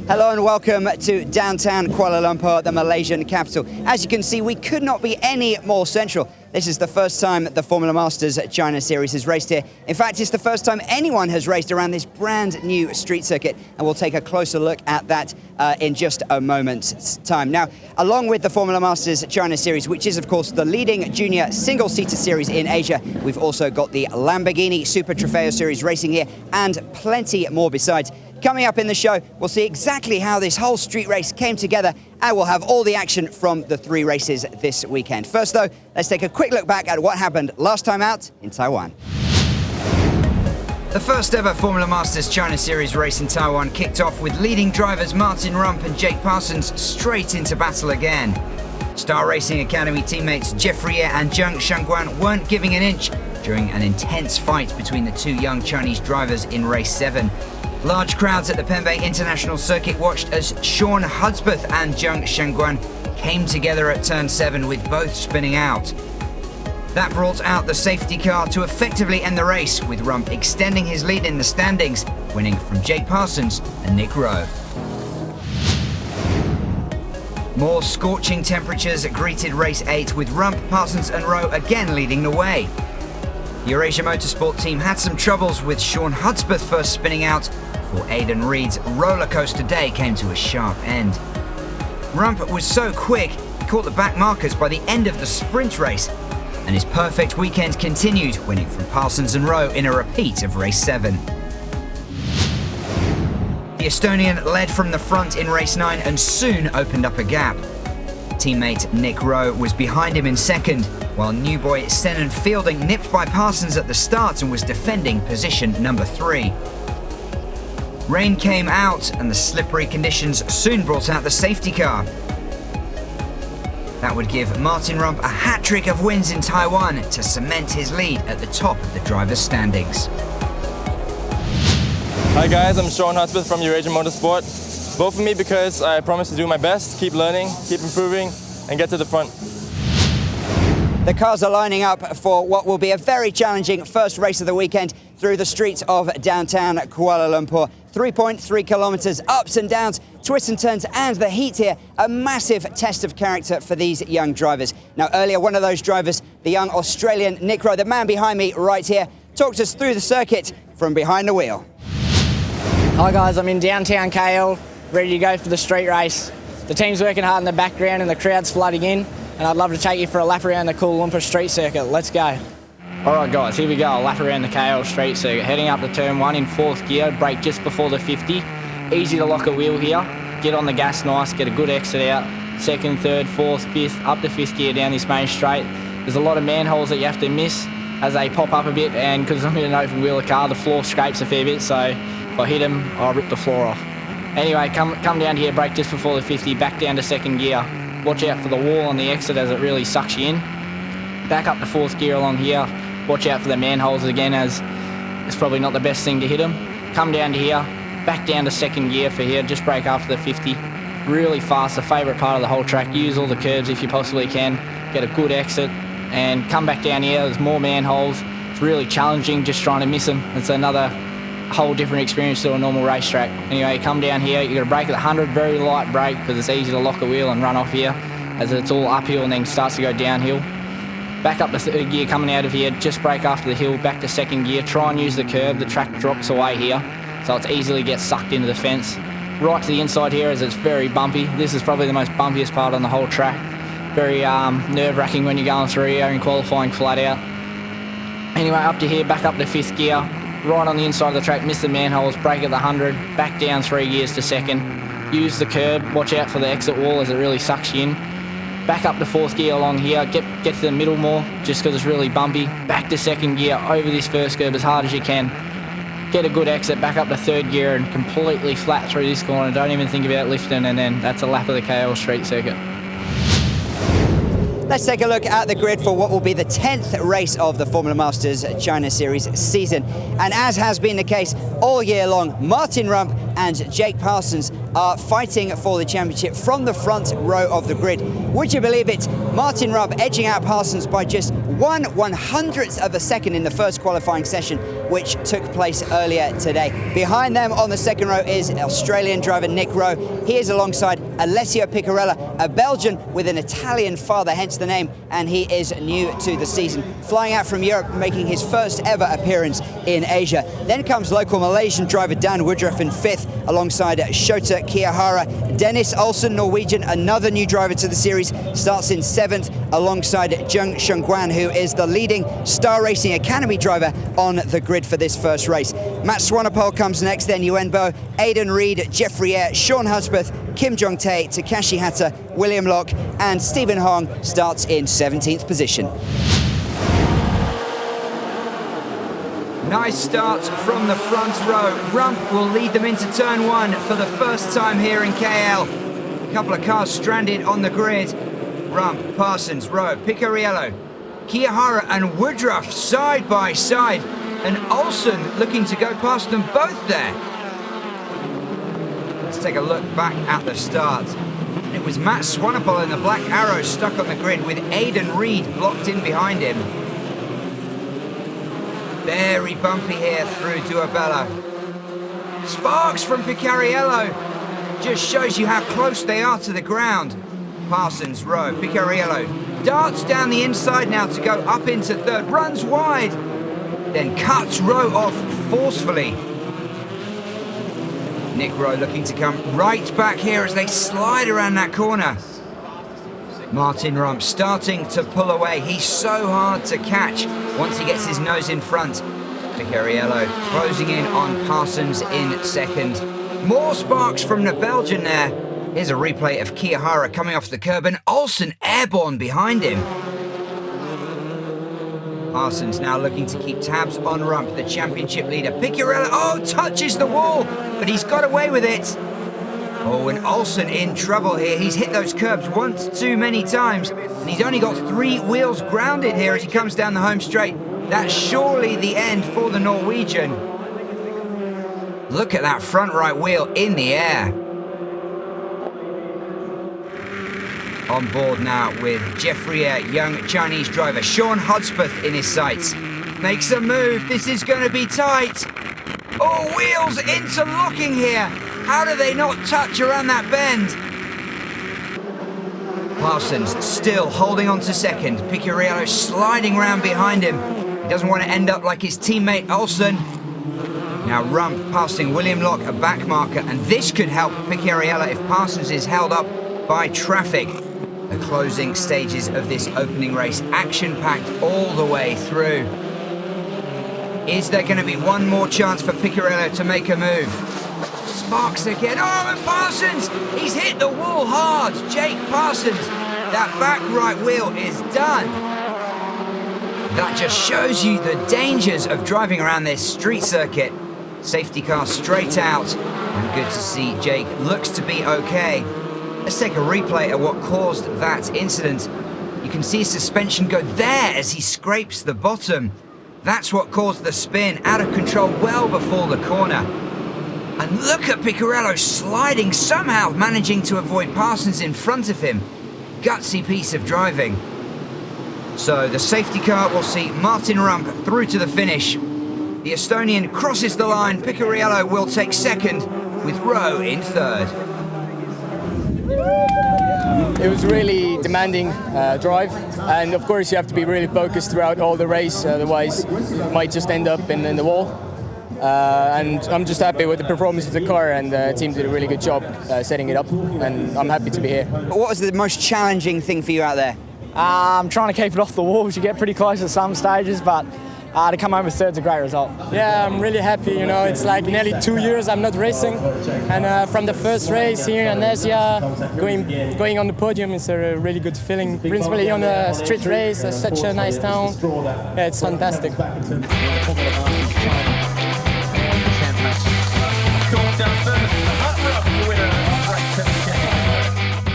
Hello and welcome to downtown Kuala Lumpur, the Malaysian capital. As you can see, we could not be any more central. This is the first time the Formula Masters China Series has raced here. In fact, it's the first time anyone has raced around this brand new street circuit, and we'll take a closer look at that in just a moment's time. Now, along with the Formula Masters China Series, which is of course the leading junior single-seater series in Asia, we've also got the Lamborghini Super Trofeo Series racing here and plenty more besides. Coming up in the show, we'll see exactly how this whole street race came together, and we'll have all the action from the three races this weekend. First though, let's take a quick look back at what happened last time out in Taiwan. The first ever Formula Masters China Series race in Taiwan kicked off with leading drivers Martin Rump and Jake Parsons straight into battle again. Star Racing Academy teammates Jeffrey Ye and Zheng Shangguan weren't giving an inch during an intense fight between the two young Chinese drivers in race 7. Large crowds at the Pembe International Circuit watched as Sean Hudspeth and Zheng Shangguan came together at turn 7 with both spinning out. That brought out the safety car to effectively end the race, with Rump extending his lead in the standings, winning from Jake Parsons and Nick Rowe. More scorching temperatures greeted race 8, with Rump, Parsons and Rowe again leading the way. The Eurasia Motorsport team had some troubles with Sean Hudspeth first spinning out, before Aidan Reed's rollercoaster day came to a sharp end. Rump was so quick, he caught the back markers by the end of the sprint race, and his perfect weekend continued, winning from Parsons and Rowe in a repeat of race 7. The Estonian led from the front in race 9 and soon opened up a gap. Teammate Nick Rowe was behind him in second, while new boy Senan Fielding nipped by Parsons at the start and was defending position number 3. Rain came out and the slippery conditions soon brought out the safety car. That would give Martin Rump a hat-trick of wins in Taiwan to cement his lead at the top of the drivers' standings. Hi guys, I'm Sean Hudspeth from Eurasia Motorsport. Vote for me because I promise to do my best, keep learning, keep improving, and get to the front. The cars are lining up for what will be a very challenging first race of the weekend through the streets of downtown Kuala Lumpur. 3.3 kilometres, ups and downs, twists and turns, and the heat here, a massive test of character for these young drivers. Now earlier, one of those drivers, the young Australian Nick Rowe, the man behind me right here, talked us through the circuit from behind the wheel. Hi guys, I'm in downtown KL, ready to go for the street race. The team's working hard in the background and the crowd's flooding in, and I'd love to take you for a lap around the Kuala Lumpur street circuit. Let's go. Alright guys, here we go, a lap around the KL street circuit. Heading up to turn 1 in 4th gear, brake just before the 50. Easy to lock a wheel here, get on the gas nice, get a good exit out. 2nd, 3rd, 4th, 5th, up to 5th gear down this main straight. There's a lot of manholes that you have to miss as they pop up a bit, and because I'm in an open wheeler car, the floor scrapes a fair bit, so if I hit them, I'll rip the floor off. Anyway, come down here, brake just before the 50, back down to 2nd gear. Watch out for the wall on the exit as it really sucks you in. Back up to 4th gear along here. Watch out for the manholes again, as it's probably not the best thing to hit them. Come down to here, back down to 2nd gear for here, just brake after the 50. Really fast, the favourite part of the whole track. Use all the curbs if you possibly can. Get a good exit and come back down here. There's more manholes. It's really challenging just trying to miss them. It's another whole different experience to a normal racetrack. Anyway, come down here, you got to brake at 100, very light brake because it's easy to lock a wheel and run off here as it's all uphill and then starts to go downhill. Back up to 3rd gear coming out of here, just brake after the hill, back to 2nd gear, try and use the curb, the track drops away here, so it's easily gets sucked into the fence. Right to the inside here as it's very bumpy. This is probably the most bumpiest part on the whole track. Very nerve-wracking when you're going through here and qualifying flat out. Anyway, up to here, back up to 5th gear, right on the inside of the track, miss the manholes, brake at the 100, back down 3 gears to 2nd, use the curb, watch out for the exit wall as it really sucks you in. Back up to 4th gear along here, get to the middle more, just because it's really bumpy. Back to 2nd gear, over this first curb as hard as you can. Get a good exit, back up to 3rd gear and completely flat through this corner. Don't even think about lifting, and then that's a lap of the KL street circuit. Let's take a look at the grid for what will be the 10th race of the Formula Masters China Series season. And as has been the case all year long, Martin Rump and Jake Parsons are fighting for the championship from the front row of the grid. Would you believe it? Martin Rump edging out Parsons by just 1/100th of a second in the first qualifying session, which took place earlier today. Behind them on the second row is Australian driver Nick Rowe. He is alongside Alessio Piccarella, a Belgian with an Italian father, hence the name, and he is new to the season. Flying out from Europe, making his first ever appearance in Asia. Then comes local Malaysian driver Dan Woodruff in 5th, alongside Shota Kiyahara. Dennis Olsen, Norwegian, another new driver to the series, starts in 7th, alongside Zheng Shengguan, who is the leading Star Racing Academy driver on the grid for this first race. Matt Swanepoel comes next, then Yuen Bo, Aidan Reid, Jeffrey Eyre, Sean Hudspeth, Kim Jong-tae, Takashi Hatta, William Locke, and Stephen Hong starts in 17th position. Nice start from the front row. Rump will lead them into turn 1 for the first time here in KL. A couple of cars stranded on the grid. Rump, Parsons, Rowe, Picariello, Kiyahara and Woodruff side by side. And Olsen looking to go past them both there. Let's take a look back at the start. It was Matt Swanepoel in the Black Arrow stuck on the grid with Aidan Reid blocked in behind him. Very bumpy here through Duabella. Sparks from Picariello. Just shows you how close they are to the ground. Parsons, Rowe, Picariello darts down the inside now to go up into 3rd. Runs wide. Then cuts Rowe off forcefully. Nick Rowe looking to come right back here as they slide around that corner. Martin Rump starting to pull away. He's so hard to catch once he gets his nose in front. Picariello closing in on Parsons in 2nd. More sparks from the Belgian there. Here's a replay of Kiyahara coming off the curb and Olsen airborne behind him. Parsons now looking to keep tabs on Rump, the championship leader. Picariello, touches the wall, but he's got away with it. Oh, and Olsen in trouble here. He's hit those curbs once too many times, and he's only got 3 wheels grounded here as he comes down the home straight. That's surely the end for the Norwegian. Look at that front right wheel in the air. On board now with Jeffrey Eyre, young Chinese driver. Sean Hudspeth in his sights. Makes a move. This is going to be tight. Oh, wheels interlocking here. How do they not touch around that bend? Parsons still holding on to 2nd. Picariello sliding round behind him. He doesn't want to end up like his teammate Olsen. Now Rump passing William Locke, a back marker, and this could help Picariello if Parsons is held up by traffic. The closing stages of this opening race, action-packed all the way through. Is there going to be one more chance for Picariello to make a move? Sparks again. Oh, and Parsons! He's hit the wall hard. Jake Parsons. That back right wheel is done. That just shows you the dangers of driving around this street circuit. Safety car straight out. And good to see Jake looks to be okay. Let's take a replay of what caused that incident. You can see his suspension go there as he scrapes the bottom. That's what caused the spin, out of control well before the corner. And look at Picariello sliding, somehow managing to avoid Parsons in front of him. Gutsy piece of driving. So the safety car will see Martin Rump through to the finish. The Estonian crosses the line. Picariello will take 2nd, with Rowe in 3rd. It was really demanding drive, and of course you have to be really focused throughout all the race, otherwise you might just end up in the wall. And I'm just happy with the performance of the car, and the team did a really good job setting it up, and I'm happy to be here. What was the most challenging thing for you out there? I'm trying to keep it off the wall. You get pretty close at some stages, but to come home with 3rd is a great result. Yeah, I'm really happy. You know, it's like nearly 2 years I'm not racing, and from the first race here in Asia, going on the podium is a really good feeling. Principally on a street race, such a nice town. Yeah, it's fantastic.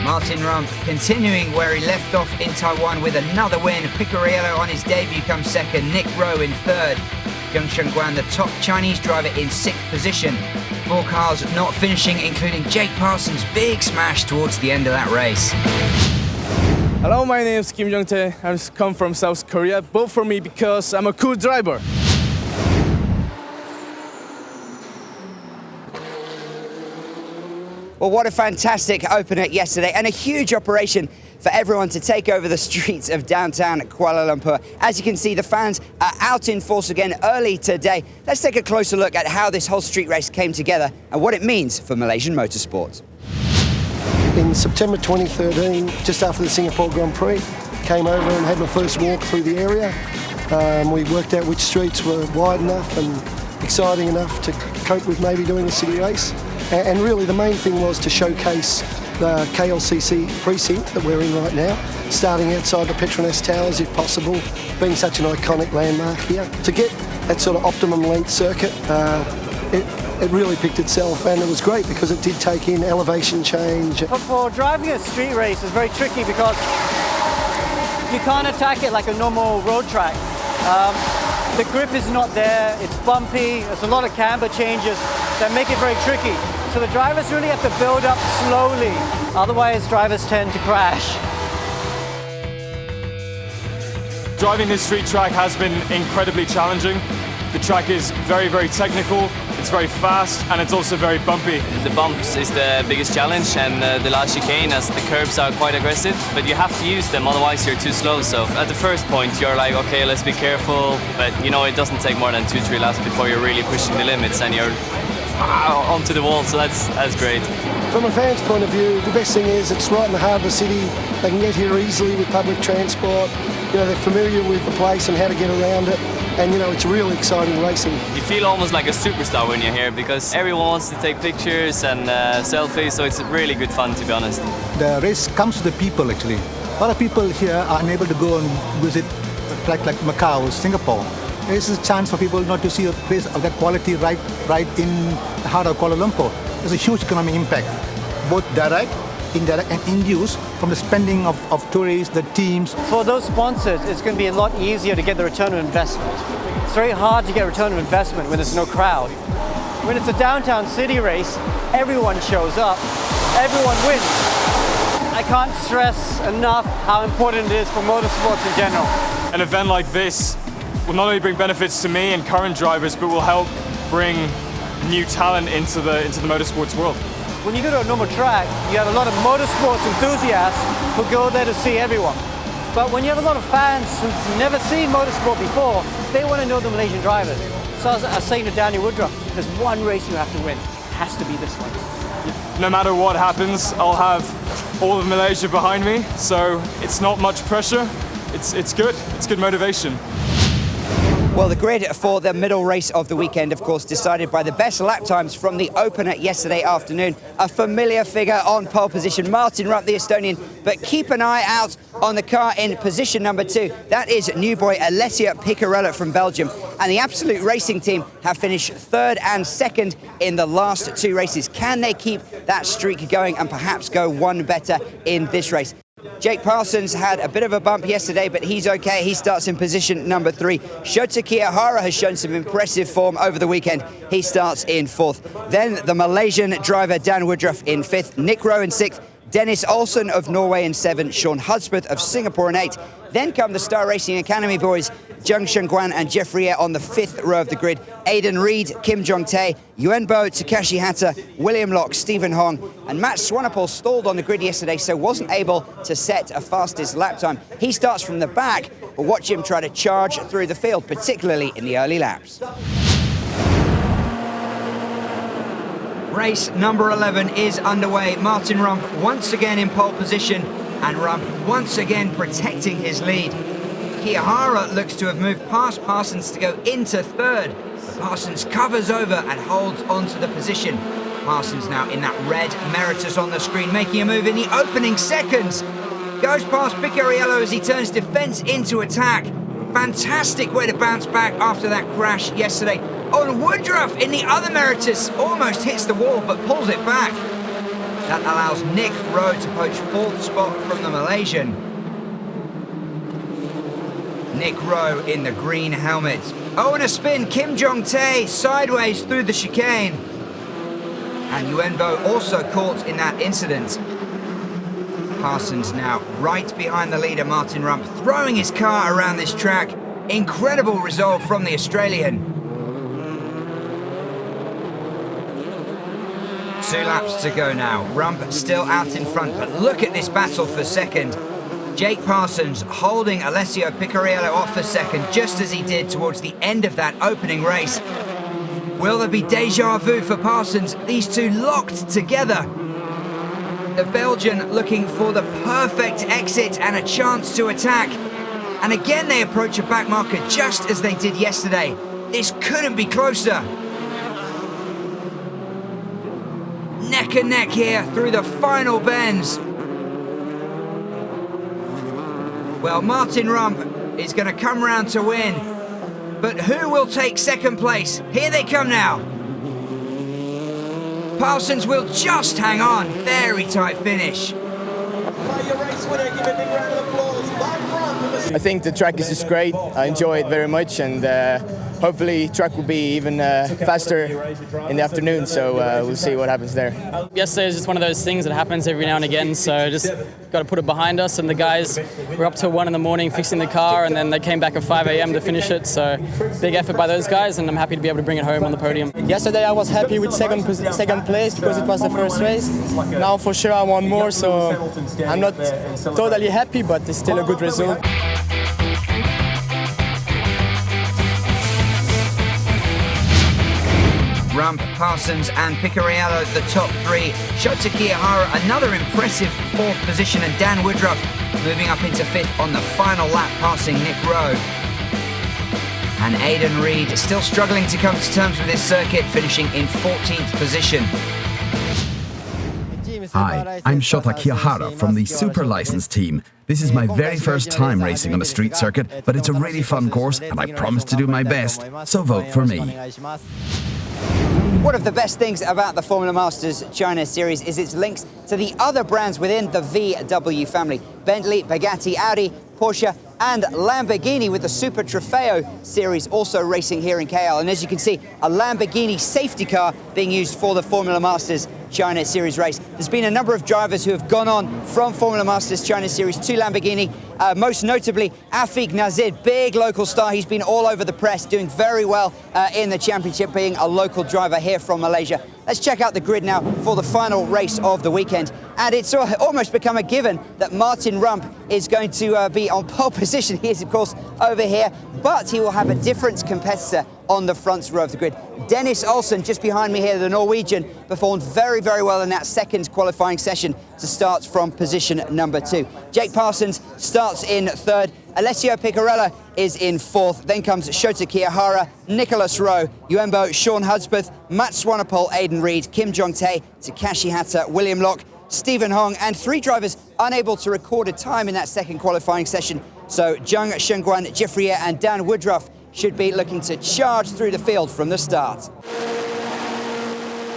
Martin Rump continuing where he left off in Taiwan with another win. Picariello on his debut comes 2nd, Nick Rowe in 3rd. Zheng Shengguan, the top Chinese driver, in 6th position. 4 cars not finishing, including Jake Parsons' big smash towards the end of that race. Hello, my name is Kim Jong-tae. I've come from South Korea, both for me because I'm a cool driver. Well, what a fantastic opener yesterday, and a huge operation for everyone to take over the streets of downtown Kuala Lumpur. As you can see, the fans are out in force again early today. Let's take a closer look at how this whole street race came together and what it means for Malaysian motorsport. In September 2013, just after the Singapore Grand Prix, came over and had my first walk through the area. We worked out which streets were wide enough and exciting enough to cope with maybe doing a city race. And really the main thing was to showcase the KLCC precinct that we're in right now, starting outside the Petronas Towers if possible, being such an iconic landmark here. To get that sort of optimum length circuit, it really picked itself, and it was great because it did take in elevation change. For driving a street race is very tricky because you can't attack it like a normal road track. The grip is not there, it's bumpy, there's a lot of camber changes that make it very tricky. So the drivers really have to build up slowly, otherwise drivers tend to crash. Driving this street track has been incredibly challenging. The track is very, very technical, it's very fast, and it's also very bumpy. The bumps is the biggest challenge, and the last chicane, as the curbs are quite aggressive, but you have to use them, otherwise you're too slow. So at the first point you're like, okay, let's be careful, but you know, it doesn't take more than 2-3 laps before you're really pushing the limits and you're onto the wall, so that's great. From a fan's point of view, the best thing is it's right in the heart of the city. They can get here easily with public transport. You know, they're familiar with the place and how to get around it. And you know, it's really exciting racing. You feel almost like a superstar when you're here because everyone wants to take pictures and selfies, so it's really good fun, to be honest. The race comes to the people actually. A lot of people here are unable to go and visit like Macau, Singapore. This is a chance for people not to see a race of that quality right in the heart of Kuala Lumpur. There's a huge economic impact, both direct, indirect and induced from the spending of tourists, the teams. For those sponsors, it's going to be a lot easier to get the return of investment. It's very hard to get a return of investment when there's no crowd. When it's a downtown city race, everyone shows up, everyone wins. I can't stress enough how important it is for motorsports in general. An event like this will not only bring benefits to me and current drivers, but will help bring new talent into the motorsports world. When you go to a normal track, you have a lot of motorsports enthusiasts who go there to see everyone. But when you have a lot of fans who've never seen motorsport before, they want to know the Malaysian drivers. So I was saying to Daniel Woodruff, there's one race you have to win. It has to be this one. No matter what happens, I'll have all of Malaysia behind me, so it's not much pressure. It's good. It's good motivation. Well, the grid for the middle race of the weekend, of course, decided by the best lap times from the opener yesterday afternoon. A familiar figure on pole position, Martin Rupp, the Estonian, but keep an eye out on the car in position number 2. That is new boy Alessia Picarella from Belgium. And the Absolute Racing team have finished 3rd and 2nd in the last 2 races. Can they keep that streak going and perhaps go one better in this race? Jake Parsons had a bit of a bump yesterday, but he's okay. He starts in position number 3. Shota Kiyahara has shown some impressive form over the weekend. He starts in 4th. Then the Malaysian driver Dan Woodruff in 5th, Nick Rowe in 6th, Dennis Olsen of Norway in 7th, Sean Hudspeth of Singapore in 8th. Then come the Star Racing Academy boys, Zheng Shengguan and Jeffrey on the 5th row of the grid. Aidan Reid, Kim Jong-tae, Yuenbo, Takashi Hatta, William Locke, Stephen Hong, and Matt Swanepoel stalled on the grid yesterday, so wasn't able to set a fastest lap time. He starts from the back, but watch him try to charge through the field, particularly in the early laps. Race number 11 is underway. Martin Rump once again in pole position, and Rump once again protecting his lead. Kiyahara looks to have moved past Parsons to go into 3rd. Parsons covers over and holds onto the position. Parsons now in that red Meritus on the screen, making a move in the opening seconds. Goes past Picariello as he turns defence into attack. Fantastic way to bounce back after that crash yesterday. Oh, and Woodruff in the other Meritus almost hits the wall but pulls it back. That allows Nick Rowe to poach 4th spot from the Malaysian. Nick Rowe in the green helmet. Oh, and a spin, Kim Jong-tae sideways through the chicane. And Yuenbo also caught in that incident. Parsons now right behind the leader, Martin Rump, throwing his car around this track. Incredible resolve from the Australian. 2 laps to go now. Rump still out in front, but look at this battle for second. Jake Parsons holding Alessio Picariello off for second, just as he did towards the end of that opening race. Will there be deja vu for Parsons? These two locked together. The Belgian looking for the perfect exit and a chance to attack. And again they approach a back marker just as they did yesterday. This couldn't be closer. Neck and neck here through the final bends. Well, Martin Rump is going to come round to win. But who will take second place? Here they come now. Parsons will just hang on. Very tight finish. I think the track is just great. I enjoy it very much, and hopefully track will be even faster in the afternoon, so we'll see what happens there. Yesterday is just one of those things that happens every now and again, so just got to put it behind us, and the guys were up till 1 in the morning fixing the car, and then they came back at 5 a.m. to finish it, so big effort by those guys, and I'm happy to be able to bring it home on the podium. Yesterday I was happy with second place because it was the first race. Now for sure I want more, so I'm not totally happy, but it's still a good result. Rump, Parsons and Picariello, the top 3. Shota Kiyahara, another impressive 4th position, and Dan Woodruff moving up into 5th on the final lap, passing Nick Rowe. And Aidan Reid still struggling to come to terms with this circuit, finishing in 14th position. Hi, I'm Shota Kiyahara from the Super License team. This is my very first time racing on a street circuit, but it's a really fun course and I promise to do my best, so vote for me. One of the best things about the Formula Masters China Series is its links to the other brands within the VW family. Bentley, Bugatti, Audi, Porsche and Lamborghini, with the Super Trofeo series also racing here in KL. And as you can see, a Lamborghini safety car being used for the Formula Masters China Series race. There's been a number of drivers who have gone on from Formula Masters China Series to Lamborghini, most notably Afiq Nazir, big local star. He's been all over the press, doing very well in the championship, being a local driver here from Malaysia. Let's check out the grid now for the final race of the weekend. And it's almost become a given that Martin Rump is going to be on pole position. He is, of course, over here, but he will have a different competitor on the front row of the grid. Dennis Olsen, just behind me here, the Norwegian, performed very, very well in that second qualifying session to start from position number 2. Jake Parsons starts in 3rd. Alessio Picariello is in 4th. Then comes Shota Kiyahara, Nicholas Rowe, Uembo, Sean Hudspeth, Matt Swanepoel, Aidan Reid, Kim Jong-tae, Takashi Hatta, William Locke, Stephen Hong, and 3 drivers unable to record a time in that second qualifying session. So Zheng Shengguan, Jeffrey and Dan Woodruff should be looking to charge through the field from the start.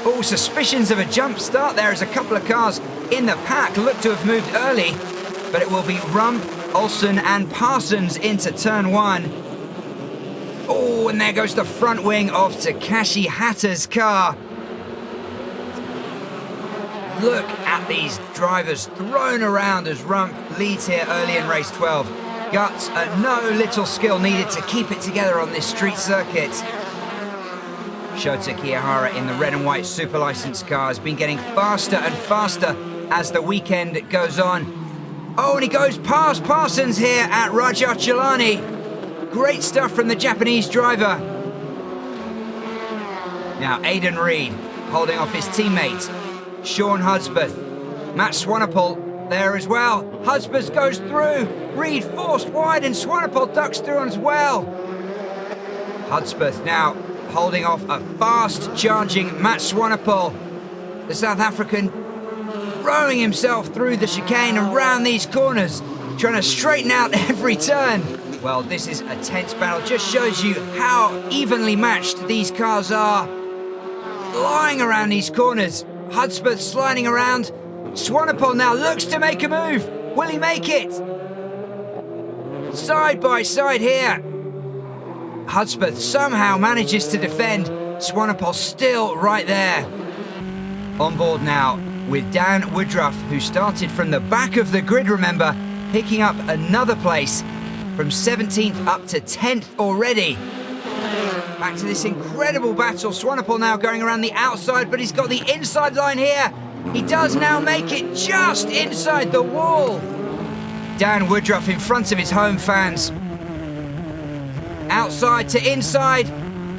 Oh, suspicions of a jump start there as a couple of cars in the pack look to have moved early, but it will be Rump, Olsen and Parsons into turn 1. Oh, and there goes the front wing of Takashi Hatta's car. Look at these drivers thrown around as Rump leads here early in race 12. Guts and no little skill needed to keep it together on this street circuit. Shota Kiyahara in the red and white super license car has been getting faster and faster as the weekend goes on. Oh, and he goes past Parsons here at Rajachalani. Great stuff from the Japanese driver. Now Aidan Reid holding off his teammate, Sean Hudspeth. Matt Swanepoel there as well. Hudspeth goes through. Reid forced wide and Swanepoel ducks through as well. Hudspeth now holding off a fast charging Matt Swanepoel. The South African throwing himself through the chicane and round these corners, trying to straighten out every turn. Well, this is a tense battle. Just shows you how evenly matched these cars are. Flying around these corners. Hudspeth sliding around. Swanepoel now looks to make a move. Will he make it? Side by side here. Hudspeth somehow manages to defend. Swanepoel still right there. On board now with Dan Woodruff, who started from the back of the grid, remember, picking up another place from 17th up to 10th already. Back to this incredible battle. Swanepoel now going around the outside, but he's got the inside line here. He does now make it just inside the wall. Dan Woodruff in front of his home fans. Outside to inside,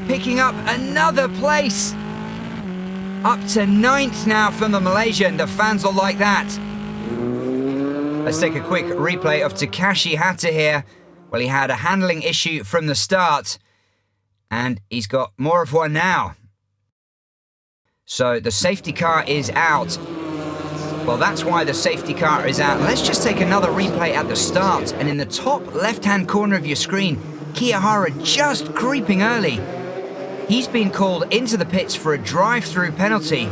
picking up another place. Up to 9th now from the Malaysian. The fans will like that. Let's take a quick replay of Takashi Hatta here. Well, he had a handling issue from the start, and he's got more of one now. So the safety car is out. Well, that's why the safety car is out. Let's just take another replay at the start. And in the top left-hand corner of your screen, Kiyahara just creeping early. He's been called into the pits for a drive-through penalty,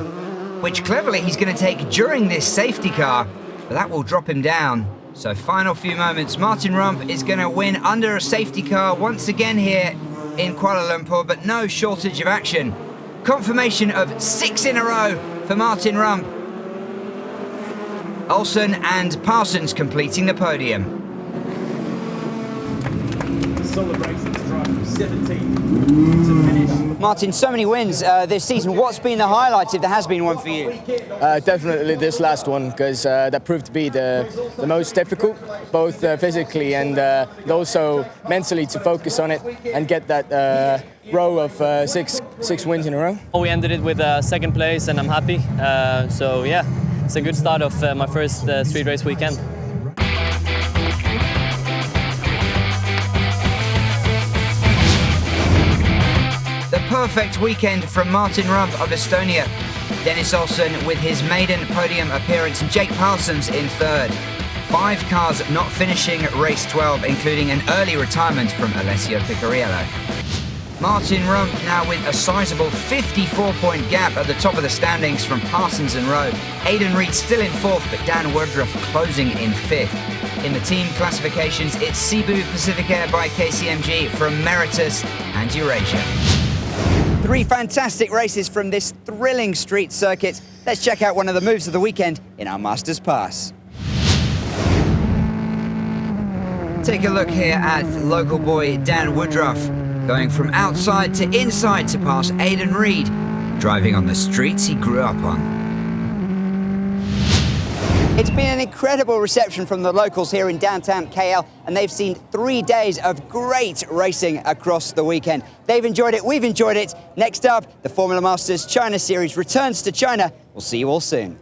which cleverly he's going to take during this safety car, but that will drop him down. So final few moments, Martin Rump is going to win under a safety car once again here in Kuala Lumpur, but no shortage of action. Confirmation of 6 in a row for Martin Rump. Olsen and Parsons completing the podium. Solid racing to drive from 17 to finish. Martin, so many wins this season. What's been the highlight, if there has been one for you? Definitely this last one, because that proved to be the most difficult, both physically and also mentally, to focus on it and get that row of six wins in a row. We ended it with 2nd place, and I'm happy. So yeah, it's a good start of my first street race weekend. The perfect weekend from Martin Rump of Estonia. Dennis Olsen with his maiden podium appearance, and Jake Parsons in 3rd. 5 cars not finishing race 12, including an early retirement from Alessio Picariello. Martin Rump now with a sizable 54-point gap at the top of the standings from Parsons and Rowe. Aidan Reid still in 4th, but Dan Woodruff closing in 5th. In the team classifications, it's Cebu Pacific Air by KCMG from Meritus and Eurasia. 3 fantastic races from this thrilling street circuit. Let's check out one of the moves of the weekend in our Masters Pass. Take a look here at local boy Dan Woodruff, going from outside to inside to pass Aidan Reid, driving on the streets he grew up on. It's been an incredible reception from the locals here in downtown KL, and they've seen 3 days of great racing across the weekend. They've enjoyed it, we've enjoyed it. Next up, the Formula Masters China Series returns to China. We'll see you all soon.